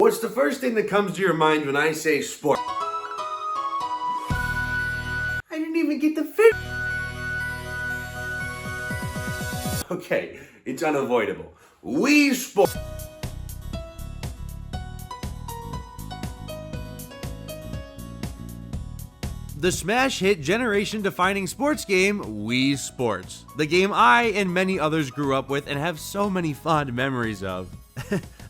what's the first thing that comes to your mind when I say sport? I didn't even get to finish. Okay, it's unavoidable. Wii Sports. The smash hit generation-defining sports game, Wii Sports. The game I and many others grew up with and have so many fond memories of.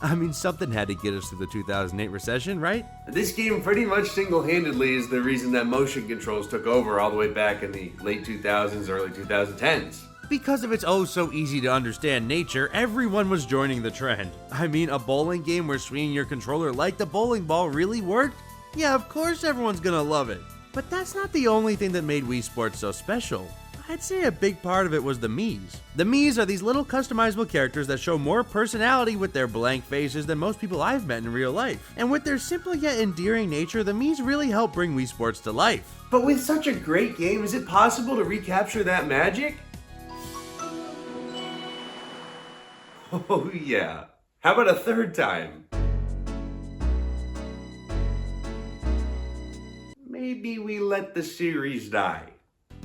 I mean, something had to get us through the 2008 recession, right? This game pretty much single-handedly is the reason that motion controls took over all the way back in the late 2000s, early 2010s. Because of its oh-so-easy-to-understand nature, everyone was joining the trend. I mean, a bowling game where swinging your controller like the bowling ball really worked? Yeah, of course everyone's gonna love it. But that's not the only thing that made Wii Sports so special. I'd say a big part of it was the Miis. The Miis are these little customizable characters that show more personality with their blank faces than most people I've met in real life. And with their simple yet endearing nature, the Miis really help bring Wii Sports to life. But with such a great game, is it possible to recapture that magic? Oh yeah. How about a third time? Maybe we let the series die.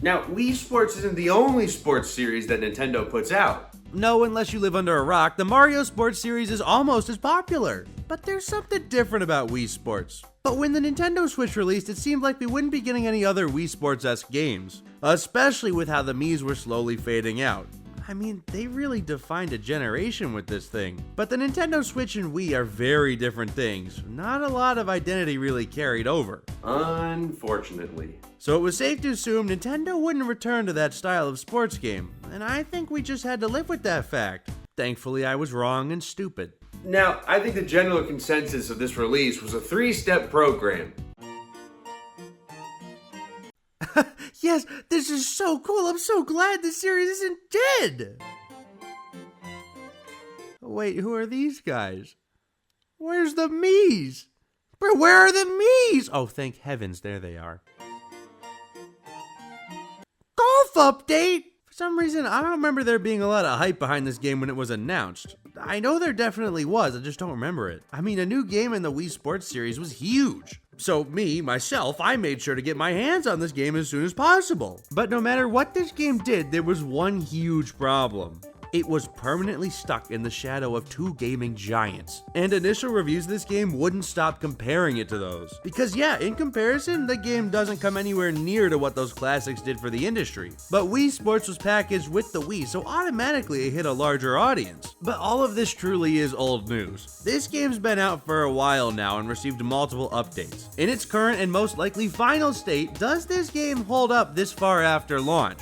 Now, Wii Sports isn't the only sports series that Nintendo puts out. No, unless you live under a rock, the Mario Sports series is almost as popular. But there's something different about Wii Sports. But when the Nintendo Switch released, it seemed like we wouldn't be getting any other Wii Sports-esque games. Especially with how the Miis were slowly fading out. I mean, they really defined a generation with this thing. But the Nintendo Switch and Wii are very different things. Not a lot of identity really carried over. Unfortunately. So it was safe to assume Nintendo wouldn't return to that style of sports game. And I think we just had to live with that fact. Thankfully, I was wrong and stupid. Now, I think the general consensus of this release was a 3-step program. Yes, this is so cool. I'm so glad this series isn't dead. Wait, who are these guys? Where's the Miis? Bro, where are the Miis? Oh, thank heavens, there they are. Golf update? For some reason, I don't remember there being a lot of hype behind this game when it was announced. I know there definitely was, I just don't remember it. I mean, a new game in the Wii Sports series was huge. So myself, I made sure to get my hands on this game as soon as possible. But no matter what this game did, there was one huge problem. It was permanently stuck in the shadow of two gaming giants. And initial reviews of this game wouldn't stop comparing it to those. Because yeah, in comparison, the game doesn't come anywhere near to what those classics did for the industry. But Wii Sports was packaged with the Wii, so automatically it hit a larger audience. But all of this truly is old news. This game's been out for a while now and received multiple updates. In its current and most likely final state, does this game hold up this far after launch?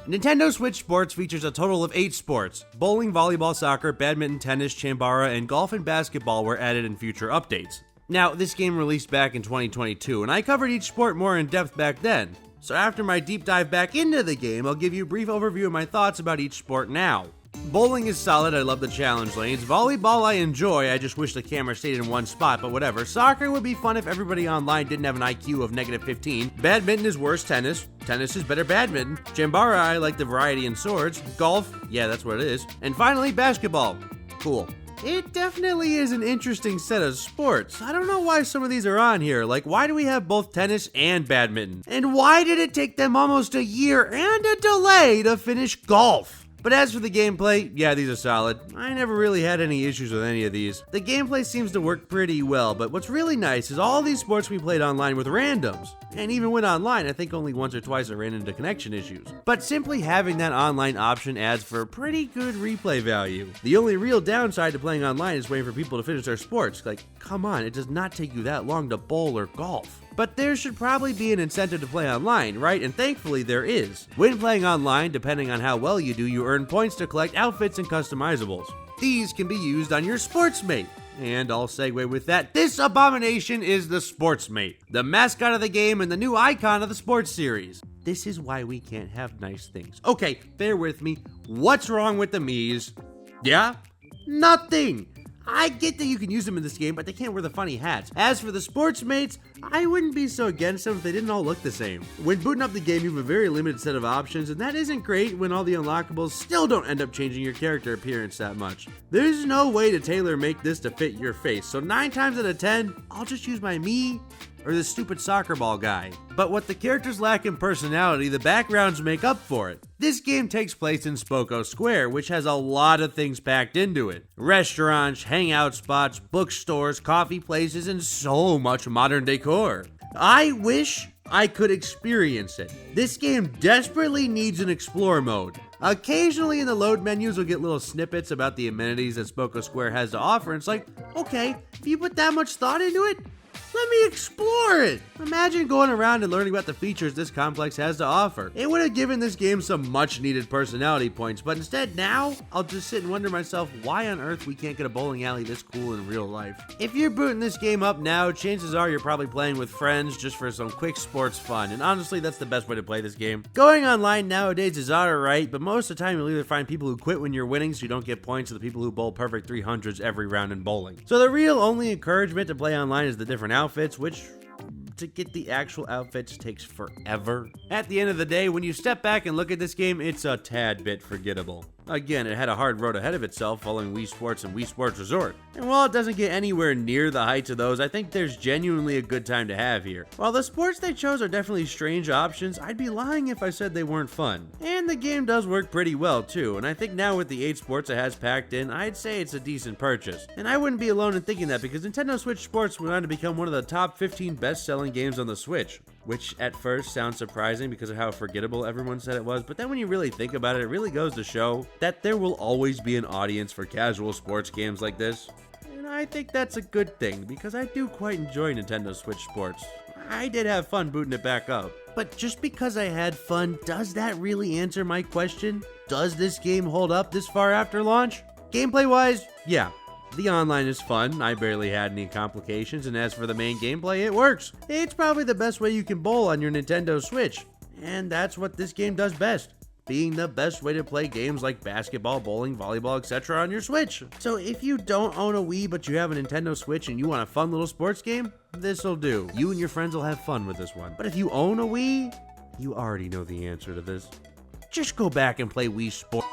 Nintendo Switch Sports features a total of 8 sports. Bowling, volleyball, soccer, badminton, tennis, chambara, and golf and basketball were added in future updates. Now, this game released back in 2022, and I covered each sport more in depth back then. So after my deep dive back into the game, I'll give you a brief overview of my thoughts about each sport now. Bowling is solid, I love the challenge lanes. Volleyball I enjoy, I just wish the camera stayed in one spot, but whatever. Soccer would be fun if everybody online didn't have an IQ of -15. Badminton is worse tennis. Tennis is better badminton. Chambara, I like the variety in swords. Golf, yeah, that's what it is. And finally, basketball. Cool. It definitely is an interesting set of sports. I don't know why some of these are on here. Like, why do we have both tennis and badminton? And why did it take them almost a year and a delay to finish golf? But as for the gameplay, yeah, these are solid. I never really had any issues with any of these. The gameplay seems to work pretty well, but what's really nice is all these sports we played online with randoms. And even when online, I think only once or twice I ran into connection issues. But simply having that online option adds for pretty good replay value. The only real downside to playing online is waiting for people to finish their sports. Like, come on, it does not take you that long to bowl or golf. But there should probably be an incentive to play online, right? And thankfully there is. When playing online, depending on how well you do, you earn points to collect outfits and customizables. These can be used on your Sportsmate. And I'll segue with that. This abomination is the Sportsmate, the mascot of the game and the new icon of the sports series. This is why we can't have nice things. Okay, bear with me. What's wrong with the Miis? Yeah? Nothing! I get that you can use them in this game, but they can't wear the funny hats. As for the sports mates, I wouldn't be so against them if they didn't all look the same. When booting up the game, you have a very limited set of options, and that isn't great when all the unlockables still don't end up changing your character appearance that much. There's no way to tailor-make this to fit your face, so 9 times out of 10, I'll just use my me or this stupid soccer ball guy. But what the characters lack in personality, the backgrounds make up for it. This game takes place in Spocco Square, which has a lot of things packed into it. Restaurants, hangout spots, bookstores, coffee places, and so much modern decor. I wish I could experience it. This game desperately needs an explore mode. Occasionally in the load menus, we'll get little snippets about the amenities that Spocco Square has to offer, and it's like, okay, if you put that much thought into it, let me explore it! Imagine going around and learning about the features this complex has to offer. It would have given this game some much needed personality points, but instead now, I'll just sit and wonder myself why on earth we can't get a bowling alley this cool in real life. If you're booting this game up now, chances are you're probably playing with friends just for some quick sports fun, and honestly that's the best way to play this game. Going online nowadays is alright, but most of the time you'll either find people who quit when you're winning so you don't get points, or the people who bowl perfect 300s every round in bowling. So the real only encouragement to play online is the different outfits, which to get the actual outfits takes forever. At the end of the day, when you step back and look at this game, it's a tad bit forgettable. Again, it had a hard road ahead of itself following Wii Sports and Wii Sports Resort. And while it doesn't get anywhere near the heights of those, I think there's genuinely a good time to have here. While the sports they chose are definitely strange options, I'd be lying if I said they weren't fun. And the game does work pretty well too, and I think now with the 8 sports it has packed in, I'd say it's a decent purchase. And I wouldn't be alone in thinking that, because Nintendo Switch Sports went on to become one of the top 15 best-selling games on the Switch. Which at first sounds surprising because of how forgettable everyone said it was, but then when you really think about it, it really goes to show that there will always be an audience for casual sports games like this. And I think that's a good thing, because I do quite enjoy Nintendo Switch Sports. I did have fun booting it back up. But just because I had fun, does that really answer my question? Does this game hold up this far after launch? Gameplay-wise, yeah. The online is fun, I barely had any complications, and as for the main gameplay, it works. It's probably the best way you can bowl on your Nintendo Switch, and that's what this game does best, being the best way to play games like basketball, bowling, volleyball, etc. on your Switch. So if you don't own a Wii but you have a Nintendo Switch and you want a fun little sports game, this'll do. You and your friends will have fun with this one. But if you own a Wii, you already know the answer to this. Just go back and play Wii Sports.